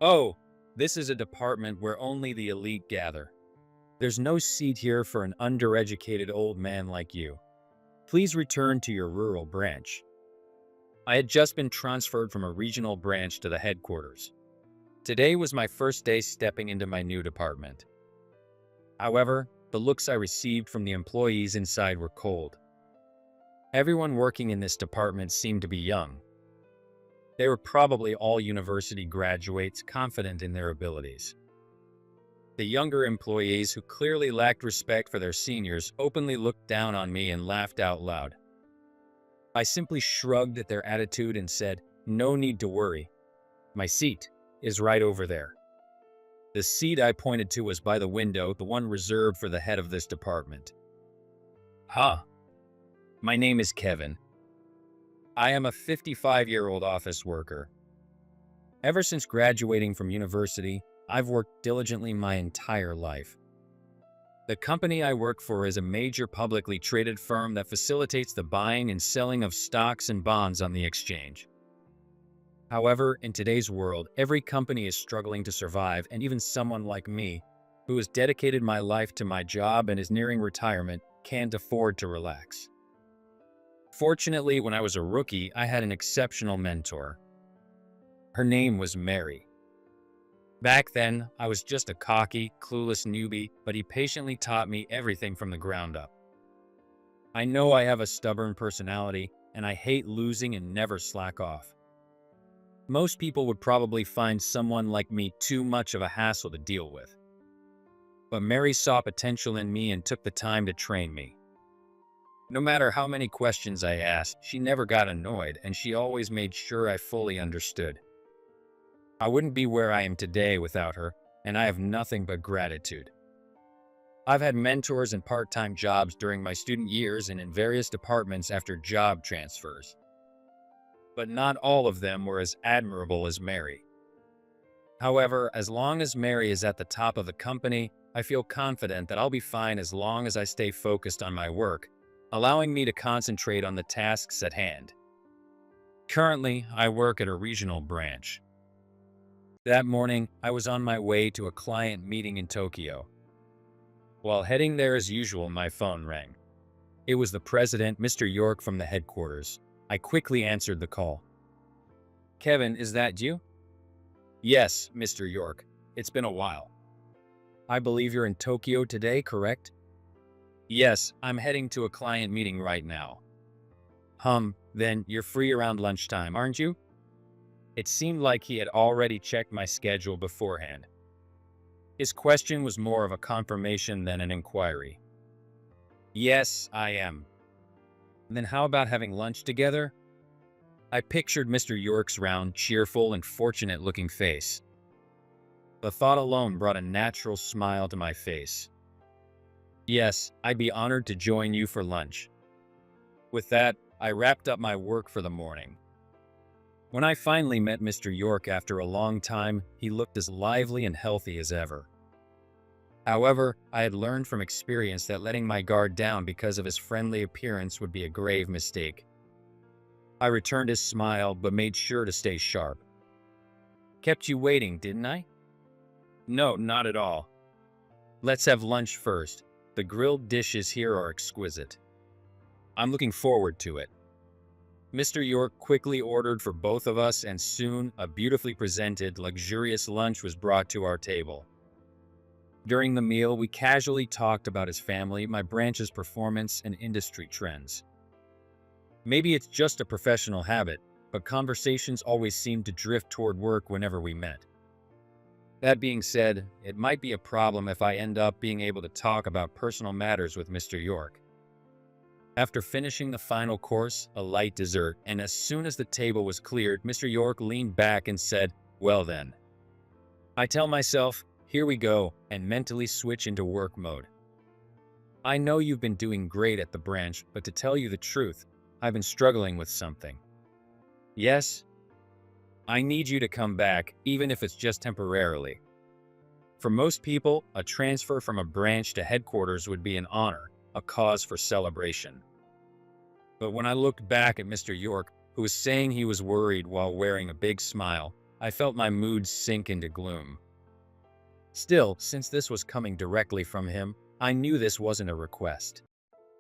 Oh, this is a department where only the elite gather. There's no seat here for an undereducated old man like you. Please return to your rural branch. I had just been transferred from a regional branch to the headquarters. Today was my first day stepping into my new department. However, the looks I received from the employees inside were cold. Everyone working in this department seemed to be young. They were probably all university graduates confident in their abilities. The younger employees, who clearly lacked respect for their seniors, openly looked down on me and laughed out loud. I simply shrugged at their attitude and said, "No need to worry. My seat is right over there." The seat I pointed to was by the window, the one reserved for the head of this department. Huh. My name is Kevin. I am a 55-year-old office worker. Ever since graduating from university, I've worked diligently my entire life. The company I work for is a major publicly traded firm that facilitates the buying and selling of stocks and bonds on the exchange. However, in today's world, every company is struggling to survive, and even someone like me, who has dedicated my life to my job and is nearing retirement, can't afford to relax. Fortunately, when I was a rookie, I had an exceptional mentor. Her name was Mary. Back then, I was just a cocky, clueless newbie, but he patiently taught me everything from the ground up. I know I have a stubborn personality, and I hate losing and never slack off. Most people would probably find someone like me too much of a hassle to deal with. But Mary saw potential in me and took the time to train me. No matter how many questions I asked, she never got annoyed, and she always made sure I fully understood. I wouldn't be where I am today without her, and I have nothing but gratitude. I've had mentors and part-time jobs during my student years and in various departments after job transfers. But not all of them were as admirable as Mary. However, as long as Mary is at the top of the company, I feel confident that I'll be fine as long as I stay focused on my work, allowing me to concentrate on the tasks at hand. Currently, I work at a regional branch. That morning, I was on my way to a client meeting in Tokyo. While heading there as usual, my phone rang. It was the president, Mr. York, from the headquarters. I quickly answered the call. "Kevin, is that you?" "Yes, Mr. York. It's been a while." "I believe you're in Tokyo today, correct?" "Yes, I'm heading to a client meeting right now." Then you're free around lunchtime, aren't you?" It seemed like he had already checked my schedule beforehand. His question was more of a confirmation than an inquiry. "Yes, I am." "Then how about having lunch together?" I pictured Mr. York's round, cheerful, and fortunate-looking face. The thought alone brought a natural smile to my face. "Yes, I'd be honored to join you for lunch." With that, I wrapped up my work for the morning. When I finally met Mr. York after a long time, he looked as lively and healthy as ever. However, I had learned from experience that letting my guard down because of his friendly appearance would be a grave mistake. I returned his smile, but made sure to stay sharp. "Kept you waiting, didn't I?" "No, not at all. Let's have lunch first. The grilled dishes here are exquisite. I'm looking forward to it." Mr. York quickly ordered for both of us, and soon a beautifully presented, luxurious lunch was brought to our table. During the meal, we casually talked about his family, my branch's performance, and industry trends. Maybe it's just a professional habit, but conversations always seemed to drift toward work whenever we met. That being said, it might be a problem if I end up being able to talk about personal matters with Mr. York. After finishing the final course, a light dessert, and as soon as the table was cleared, Mr. York leaned back and said, "Well then." I tell myself, "Here we go," and mentally switch into work mode. "I know you've been doing great at the branch, but to tell you the truth, I've been struggling with something." "Yes?" "I need you to come back, even if it's just temporarily." For most people, a transfer from a branch to headquarters would be an honor, a cause for celebration. But when I looked back at Mr. York, who was saying he was worried while wearing a big smile, I felt my mood sink into gloom. Still, since this was coming directly from him, I knew this wasn't a request.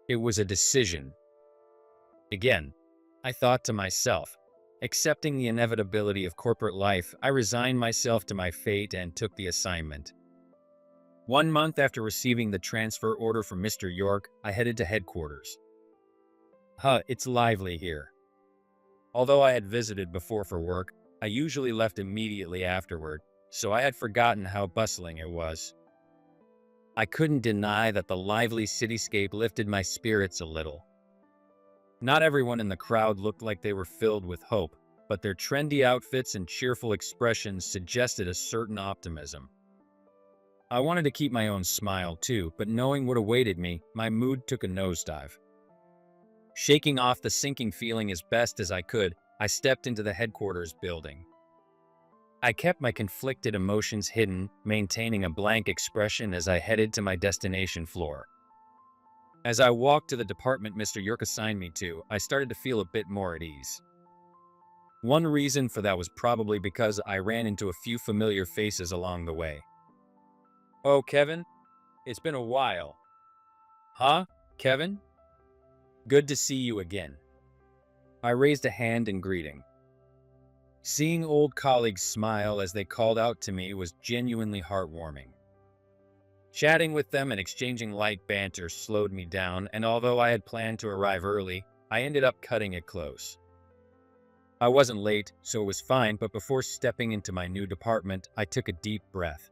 It was a decision. Again, I thought to myself, accepting the inevitability of corporate life, I resigned myself to my fate and took the assignment. 1 month after receiving the transfer order from Mr. York, I headed to headquarters. It's lively here. Although I had visited before for work, I usually left immediately afterward, so I had forgotten how bustling it was. I couldn't deny that the lively cityscape lifted my spirits a little. Not everyone in the crowd looked like they were filled with hope, but their trendy outfits and cheerful expressions suggested a certain optimism. I wanted to keep my own smile too, but knowing what awaited me, my mood took a nosedive. Shaking off the sinking feeling as best as I could, I stepped into the headquarters building. I kept my conflicted emotions hidden, maintaining a blank expression as I headed to my destination floor. As I walked to the department Mr. York assigned me to, I started to feel a bit more at ease. One reason for that was probably because I ran into a few familiar faces along the way. "Oh, Kevin? It's been a while." Kevin? Good to see you again." I raised a hand in greeting. Seeing old colleagues smile as they called out to me was genuinely heartwarming. Chatting with them and exchanging light banter slowed me down, and although I had planned to arrive early, I ended up cutting it close. I wasn't late, so it was fine, but before stepping into my new department, I took a deep breath.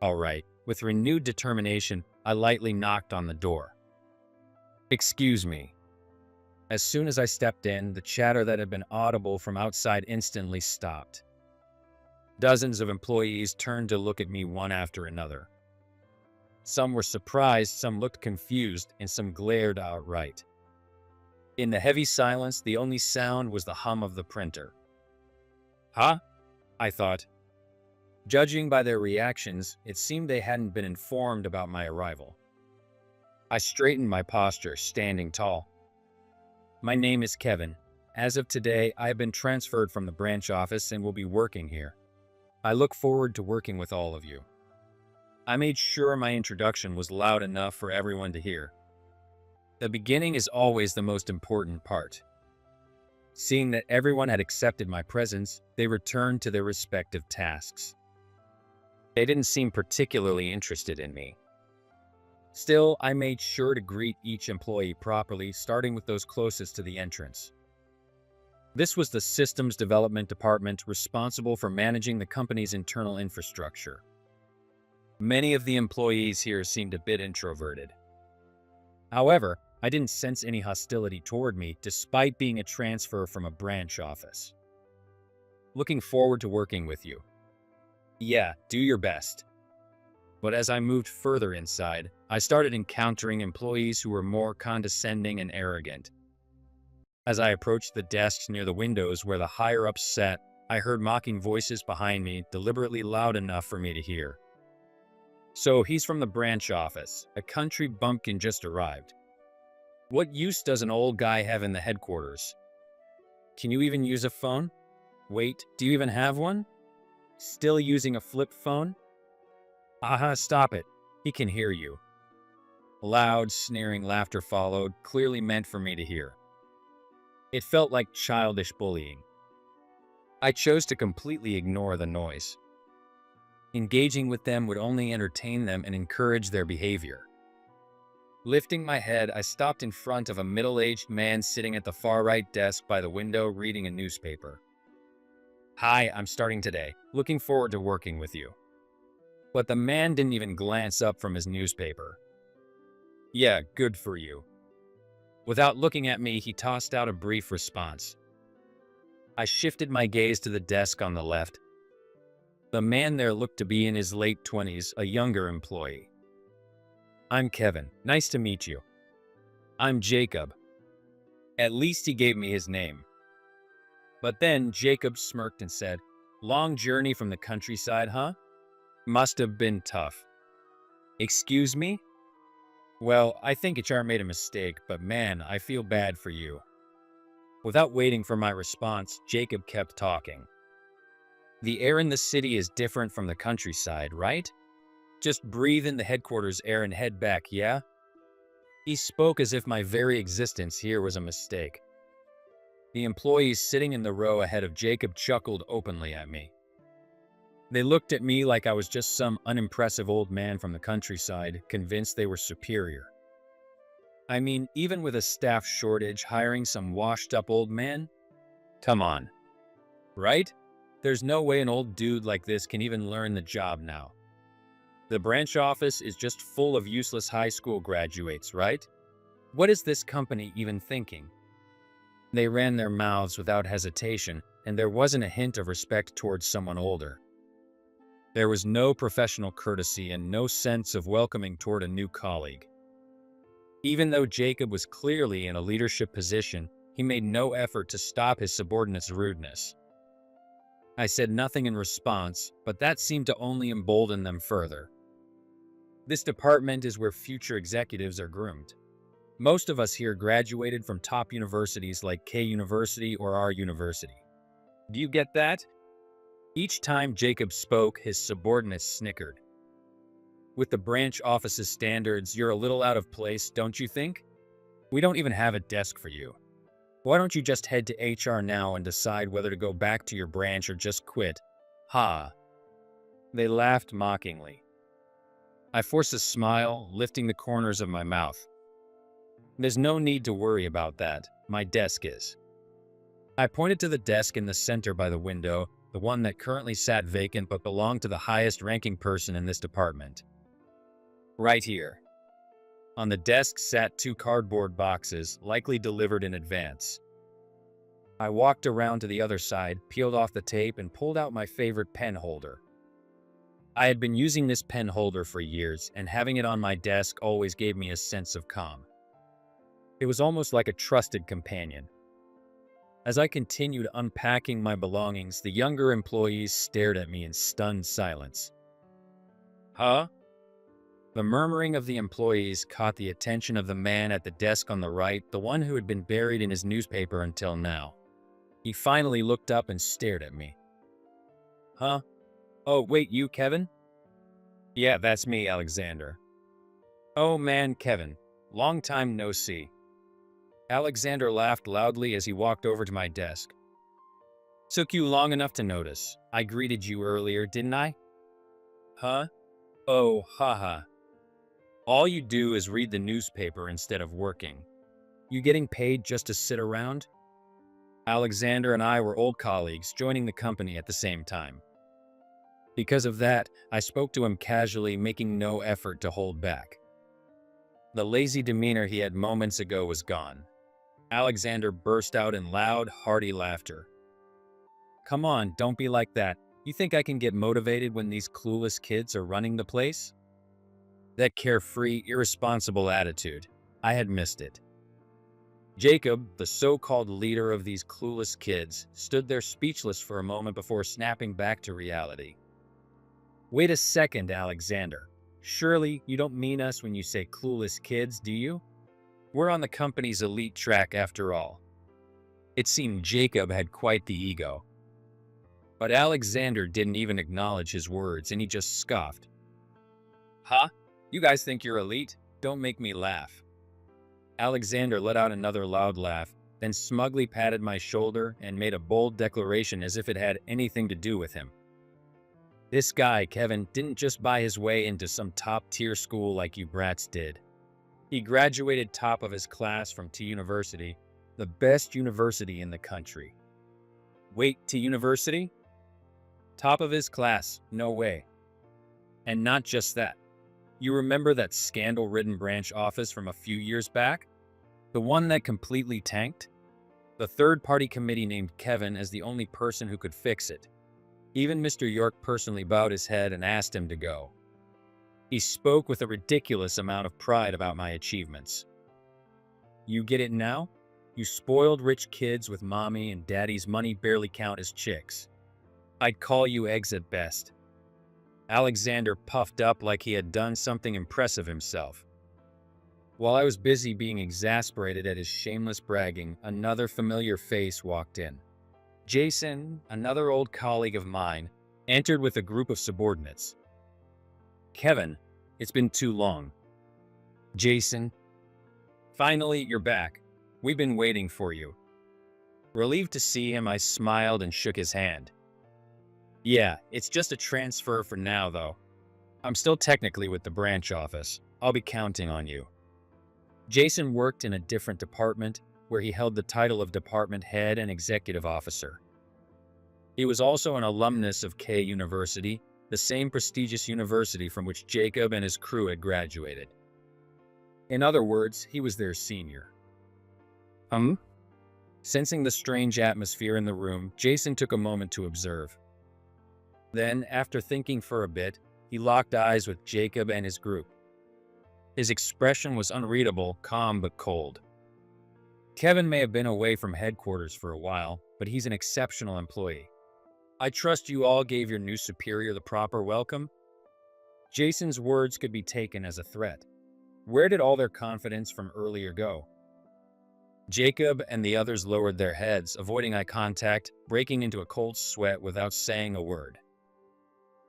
All right, with renewed determination, I lightly knocked on the door. "Excuse me." As soon as I stepped in, the chatter that had been audible from outside instantly stopped. Dozens of employees turned to look at me one after another. Some were surprised, some looked confused, and some glared outright. In the heavy silence, the only sound was the hum of the printer. I thought. Judging by their reactions, it seemed they hadn't been informed about my arrival. I straightened my posture, standing tall. "My name is Kevin. As of today, I have been transferred from the branch office and will be working here. I look forward to working with all of you." I made sure my introduction was loud enough for everyone to hear. The beginning is always the most important part. Seeing that everyone had accepted my presence, they returned to their respective tasks. They didn't seem particularly interested in me. Still, I made sure to greet each employee properly, starting with those closest to the entrance. This was the Systems Development Department responsible for managing the company's internal infrastructure. Many of the employees here seemed a bit introverted. However, I didn't sense any hostility toward me, despite being a transfer from a branch office. "Looking forward to working with you." "Yeah, do your best." But as I moved further inside, I started encountering employees who were more condescending and arrogant. As I approached the desks near the windows where the higher-ups sat, I heard mocking voices behind me, deliberately loud enough for me to hear. "So he's from the branch office. A country bumpkin just arrived. What use does an old guy have in the headquarters? Can you even use a phone? Wait, do you even have one? Still using a flip phone? Stop it. He can hear you." Loud, sneering laughter followed, clearly meant for me to hear. It felt like childish bullying. I chose to completely ignore the noise. Engaging with them would only entertain them and encourage their behavior. Lifting my head, I stopped in front of a middle-aged man sitting at the far-right desk by the window reading a newspaper. "Hi, I'm starting today. Looking forward to working with you." But the man didn't even glance up from his newspaper. "Yeah, good for you." Without looking at me, he tossed out a brief response. I shifted my gaze to the desk on the left. The man there looked to be in his late 20s, a younger employee. "I'm Kevin. Nice to meet you." "I'm Jacob." At least he gave me his name. But then Jacob smirked and said, "Long journey from the countryside, huh? Must have been tough." "Excuse me?" "Well, I think HR made a mistake, but man, I feel bad for you." Without waiting for my response, Jacob kept talking. The air in the city is different from the countryside, right? Just breathe in the headquarters air and head back, yeah? He spoke as if my very existence here was a mistake. The employees sitting in the row ahead of Jacob chuckled openly at me. They looked at me like I was just some unimpressive old man from the countryside, convinced they were superior. I mean, even with a staff shortage, hiring some washed-up old man? Come on. Right? There's no way an old dude like this can even learn the job now. The branch office is just full of useless high school graduates, right? What is this company even thinking? They ran their mouths without hesitation, and there wasn't a hint of respect towards someone older. There was no professional courtesy and no sense of welcoming toward a new colleague. Even though Jacob was clearly in a leadership position, he made no effort to stop his subordinates' rudeness. I said nothing in response, but that seemed to only embolden them further. This department is where future executives are groomed. Most of us here graduated from top universities like K University or our university. Do you get that? Each time Jacob spoke, his subordinates snickered. With the branch office's standards, you're a little out of place, don't you think? We don't even have a desk for you. Why don't you just head to HR now and decide whether to go back to your branch or just quit? Ha! They laughed mockingly. I forced a smile, lifting the corners of my mouth. There's no need to worry about that. My desk is. I pointed to the desk in the center by the window, the one that currently sat vacant but belonged to the highest-ranking person in this department. Right here. On the desk sat 2 cardboard boxes, likely delivered in advance. I walked around to the other side, peeled off the tape, and pulled out my favorite pen holder. I had been using this pen holder for years, and having it on my desk always gave me a sense of calm. It was almost like a trusted companion. As I continued unpacking my belongings, the younger employees stared at me in stunned silence. Huh? The murmuring of the employees caught the attention of the man at the desk on the right, the one who had been buried in his newspaper until now. He finally looked up and stared at me. Huh? Oh, wait, you, Kevin? Yeah, that's me, Alexander. Oh man, Kevin. Long time no see. Alexander laughed loudly as he walked over to my desk. Took you long enough to notice. I greeted you earlier, didn't I? Huh? Oh, haha. All you do is read the newspaper instead of working. You getting paid just to sit around? Alexander and I were old colleagues, joining the company at the same time. Because of that, I spoke to him casually, making no effort to hold back. The lazy demeanor he had moments ago was gone. Alexander burst out in loud, hearty laughter. Come on, don't be like that. You think I can get motivated when these clueless kids are running the place? That carefree, irresponsible attitude. I had missed it. Jacob, the so-called leader of these clueless kids, stood there speechless for a moment before snapping back to reality. Wait a second, Alexander. Surely you don't mean us when you say clueless kids, do you? We're on the company's elite track after all. It seemed Jacob had quite the ego. But Alexander didn't even acknowledge his words, and he just scoffed. Huh? You guys think you're elite? Don't make me laugh. Alexander let out another loud laugh, then smugly patted my shoulder and made a bold declaration as if it had anything to do with him. This guy, Kevin, didn't just buy his way into some top-tier school like you brats did. He graduated top of his class from T University, the best university in the country. Wait, T University? Top of his class, no way. And not just that. You remember that scandal-ridden branch office from a few years back? The one that completely tanked? The third-party committee named Kevin as the only person who could fix it. Even Mr. York personally bowed his head and asked him to go. He spoke with a ridiculous amount of pride about my achievements. You get it now? You spoiled rich kids with mommy and daddy's money barely count as chicks. I'd call you eggs at best. Alexander puffed up like he had done something impressive himself. While I was busy being exasperated at his shameless bragging, another familiar face walked in. Jason, another old colleague of mine, entered with a group of subordinates. Kevin, it's been too long. Jason, finally, you're back. We've been waiting for you. Relieved to see him, I smiled and shook his hand. Yeah, it's just a transfer for now, though. I'm still technically with the branch office. I'll be counting on you. Jason worked in a different department where he held the title of department head and executive officer. He was also an alumnus of K University, the same prestigious university from which Jacob and his crew had graduated. In other words, he was their senior. Sensing the strange atmosphere in the room, Jason took a moment to observe. Then, after thinking for a bit, he locked eyes with Jacob and his group. His expression was unreadable, calm but cold. Kevin may have been away from headquarters for a while, but he's an exceptional employee. I trust you all gave your new superior the proper welcome? Jason's words could be taken as a threat. Where did all their confidence from earlier go? Jacob and the others lowered their heads, avoiding eye contact, breaking into a cold sweat without saying a word.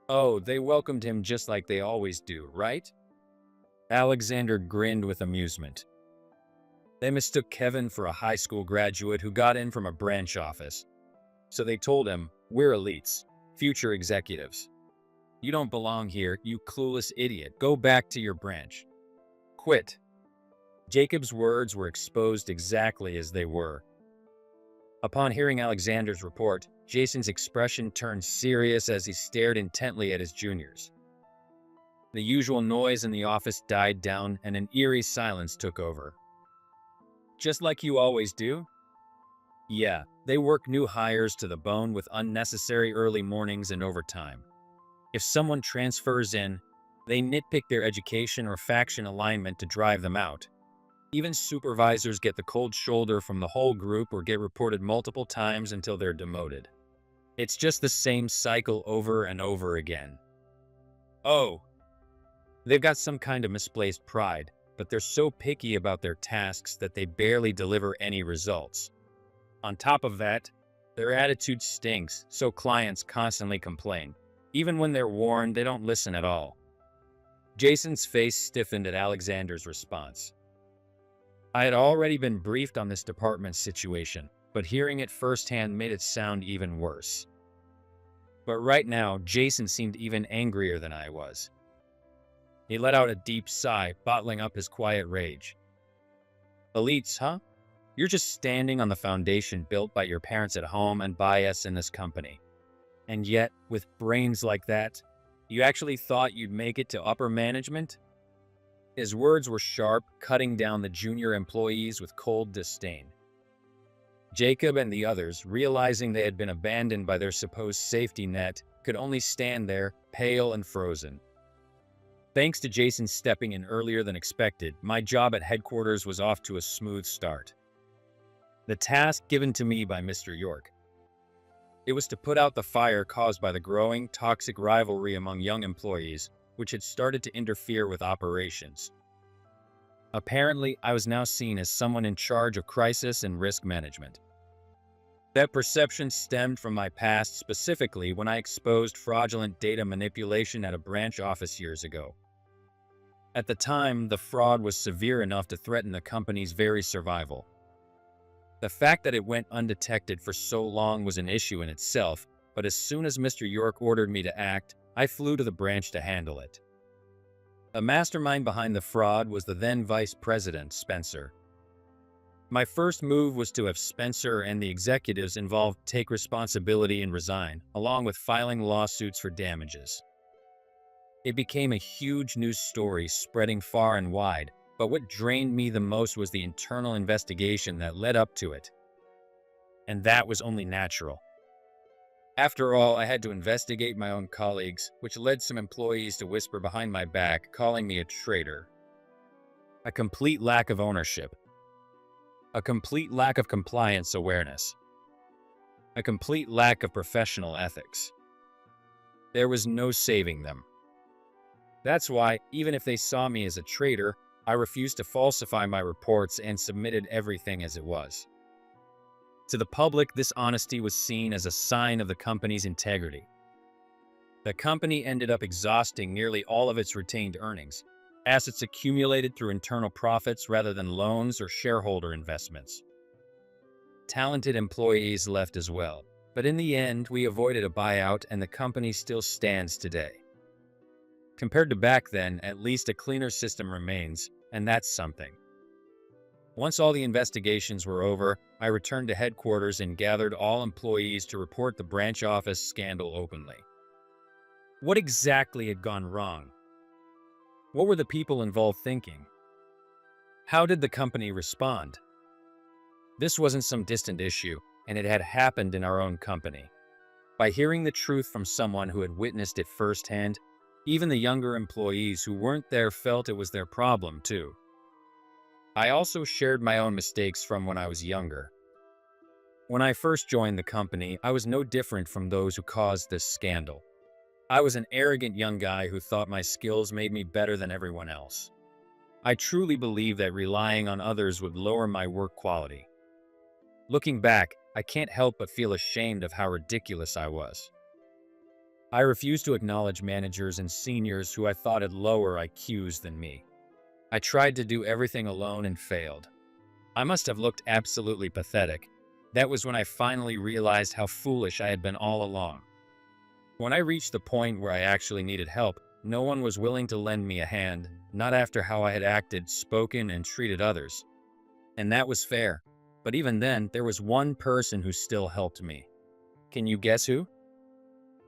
Oh, they welcomed him just like they always do, right? Alexander grinned with amusement. They mistook Kevin for a high school graduate who got in from a branch office. So they told him, "We're elites, future executives. You don't belong here, you clueless idiot. Go back to your branch. Quit." Jacob's words were exposed exactly as they were. Upon hearing Alexander's report, Jason's expression turned serious as he stared intently at his juniors. The usual noise in the office died down and an eerie silence took over. Just like you always do? Yeah, they work new hires to the bone with unnecessary early mornings and overtime. If someone transfers in, they nitpick their education or faction alignment to drive them out. Even supervisors get the cold shoulder from the whole group or get reported multiple times until they're demoted. It's just the same cycle over and over again. Oh, they've got some kind of misplaced pride, but they're so picky about their tasks that they barely deliver any results. On top of that, their attitude stinks, so clients constantly complain. Even when they're warned, they don't listen at all. Jason's face stiffened at Alexander's response. I had already been briefed on this department's situation, but hearing it firsthand made it sound even worse. But right now, Jason seemed even angrier than I was. He let out a deep sigh, bottling up his quiet rage. Elites, huh? You're just standing on the foundation built by your parents at home and by us in this company. And yet, with brains like that, you actually thought you'd make it to upper management? His words were sharp, cutting down the junior employees with cold disdain. Jacob and the others, realizing they had been abandoned by their supposed safety net, could only stand there, pale and frozen. Thanks to Jason stepping in earlier than expected, my job at headquarters was off to a smooth start. The task given to me by Mr. York. It was to put out the fire caused by the growing, toxic rivalry among young employees, which had started to interfere with operations. Apparently, I was now seen as someone in charge of crisis and risk management. That perception stemmed from my past, specifically when I exposed fraudulent data manipulation at a branch office years ago. At the time, the fraud was severe enough to threaten the company's very survival. The fact that it went undetected for so long was an issue in itself, but as soon as Mr. York ordered me to act, I flew to the branch to handle it. The mastermind behind the fraud was the then Vice President, Spencer. My first move was to have Spencer and the executives involved take responsibility and resign, along with filing lawsuits for damages. It became a huge news story spreading far and wide, but what drained me the most was the internal investigation that led up to it. And that was only natural. After all, I had to investigate my own colleagues, which led some employees to whisper behind my back, calling me a traitor. A complete lack of ownership. A complete lack of compliance awareness. A complete lack of professional ethics. There was no saving them. That's why, even if they saw me as a traitor, I refused to falsify my reports and submitted everything as it was. To the public, this honesty was seen as a sign of the company's integrity. The company ended up exhausting nearly all of its retained earnings. Assets accumulated through internal profits rather than loans or shareholder investments. Talented employees left as well, but in the end, we avoided a buyout and the company still stands today. Compared to back then, at least a cleaner system remains, and that's something. Once all the investigations were over, I returned to headquarters and gathered all employees to report the branch office scandal openly. What exactly had gone wrong? What were the people involved thinking? How did the company respond? This wasn't some distant issue, and it had happened in our own company. By hearing the truth from someone who had witnessed it firsthand, even the younger employees who weren't there felt it was their problem too. I also shared my own mistakes from when I was younger. When I first joined the company, I was no different from those who caused this scandal. I was an arrogant young guy who thought my skills made me better than everyone else. I truly believed that relying on others would lower my work quality. Looking back, I can't help but feel ashamed of how ridiculous I was. I refused to acknowledge managers and seniors who I thought had lower IQs than me. I tried to do everything alone and failed. I must have looked absolutely pathetic. That was when I finally realized how foolish I had been all along. When I reached the point where I actually needed help, no one was willing to lend me a hand, not after how I had acted, spoken, and treated others. And that was fair. But even then, there was one person who still helped me. Can you guess who?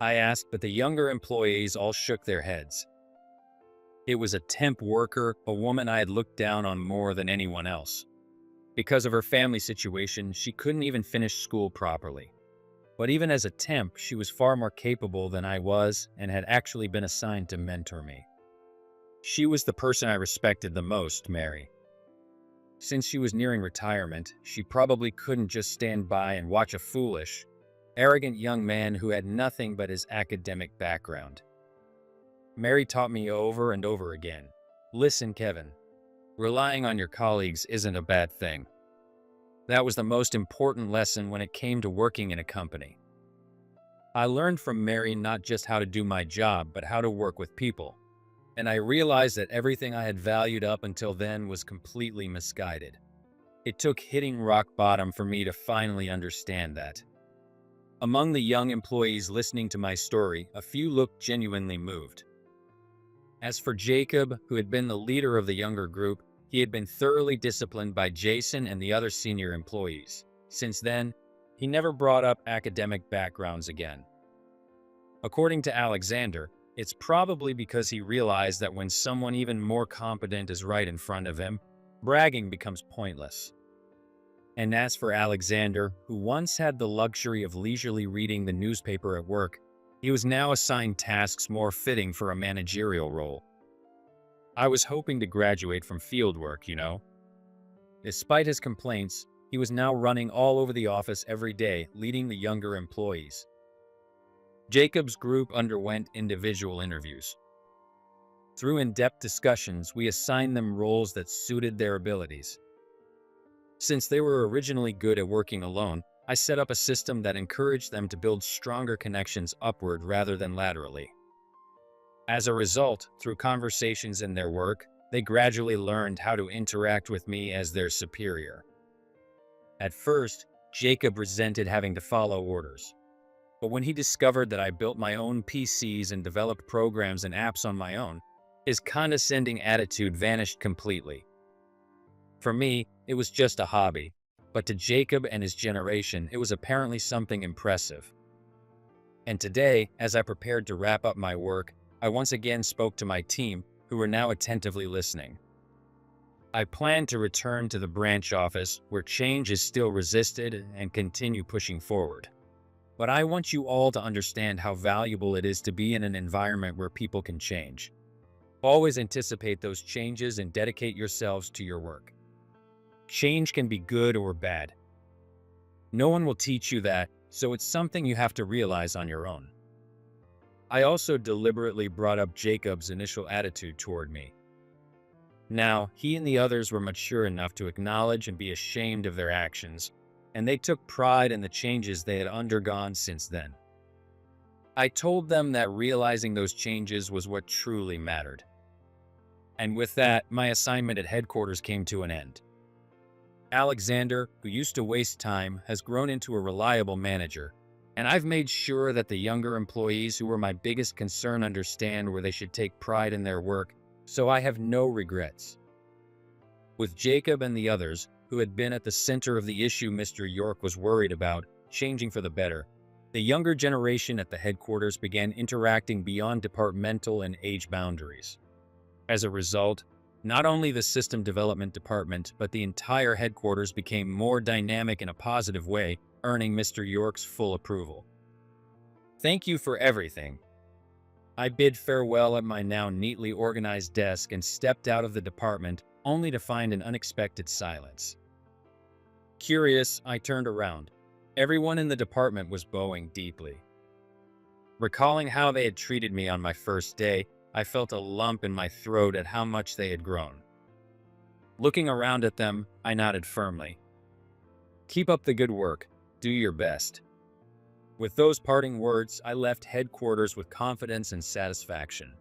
I asked, but the younger employees all shook their heads. It was a temp worker, a woman I had looked down on more than anyone else. Because of her family situation, she couldn't even finish school properly. But even as a temp, she was far more capable than I was and had actually been assigned to mentor me. She was the person I respected the most, Mary. Since she was nearing retirement, she probably couldn't just stand by and watch a foolish, arrogant young man who had nothing but his academic background. Mary taught me over and over again, listen, Kevin, relying on your colleagues isn't a bad thing. That was the most important lesson when it came to working in a company. I learned from Mary not just how to do my job, but how to work with people. And I realized that everything I had valued up until then was completely misguided. It took hitting rock bottom for me to finally understand that. Among the young employees listening to my story, a few looked genuinely moved. As for Jacob, who had been the leader of the younger group, he had been thoroughly disciplined by Jason and the other senior employees. Since then, he never brought up academic backgrounds again. According to Alexander, it's probably because he realized that when someone even more competent is right in front of him, bragging becomes pointless. And as for Alexander, who once had the luxury of leisurely reading the newspaper at work, he was now assigned tasks more fitting for a managerial role. I was hoping to graduate from fieldwork, you know. Despite his complaints, he was now running all over the office every day, leading the younger employees. Jacob's group underwent individual interviews. Through in-depth discussions, we assigned them roles that suited their abilities. Since they were originally good at working alone, I set up a system that encouraged them to build stronger connections upward rather than laterally. As a result, through conversations in their work, they gradually learned how to interact with me as their superior. At first, Jacob resented having to follow orders. But when he discovered that I built my own PCs and developed programs and apps on my own, his condescending attitude vanished completely. For me, it was just a hobby, but to Jacob and his generation, it was apparently something impressive. And today, as I prepared to wrap up my work, I once again spoke to my team, who were now attentively listening. I plan to return to the branch office, where change is still resisted, and continue pushing forward. But I want you all to understand how valuable it is to be in an environment where people can change. Always anticipate those changes and dedicate yourselves to your work. Change can be good or bad. No one will teach you that, so it's something you have to realize on your own. I also deliberately brought up Jacob's initial attitude toward me. Now, he and the others were mature enough to acknowledge and be ashamed of their actions, and they took pride in the changes they had undergone since then. I told them that realizing those changes was what truly mattered. And with that, my assignment at headquarters came to an end. Alexander, who used to waste time, has grown into a reliable manager, and I've made sure that the younger employees who were my biggest concern understand where they should take pride in their work, so I have no regrets. With Jacob and the others, who had been at the center of the issue Mr. York was worried about, changing for the better, the younger generation at the headquarters began interacting beyond departmental and age boundaries. As a result, not only the system development department, but the entire headquarters became more dynamic in a positive way, earning Mr. York's full approval. Thank you for everything. I bid farewell at my now neatly organized desk and stepped out of the department, only to find an unexpected silence. Curious, I turned around. Everyone in the department was bowing deeply. Recalling how they had treated me on my first day, I felt a lump in my throat at how much they had grown. Looking around at them, I nodded firmly. Keep up the good work. Do your best. With those parting words, I left headquarters with confidence and satisfaction.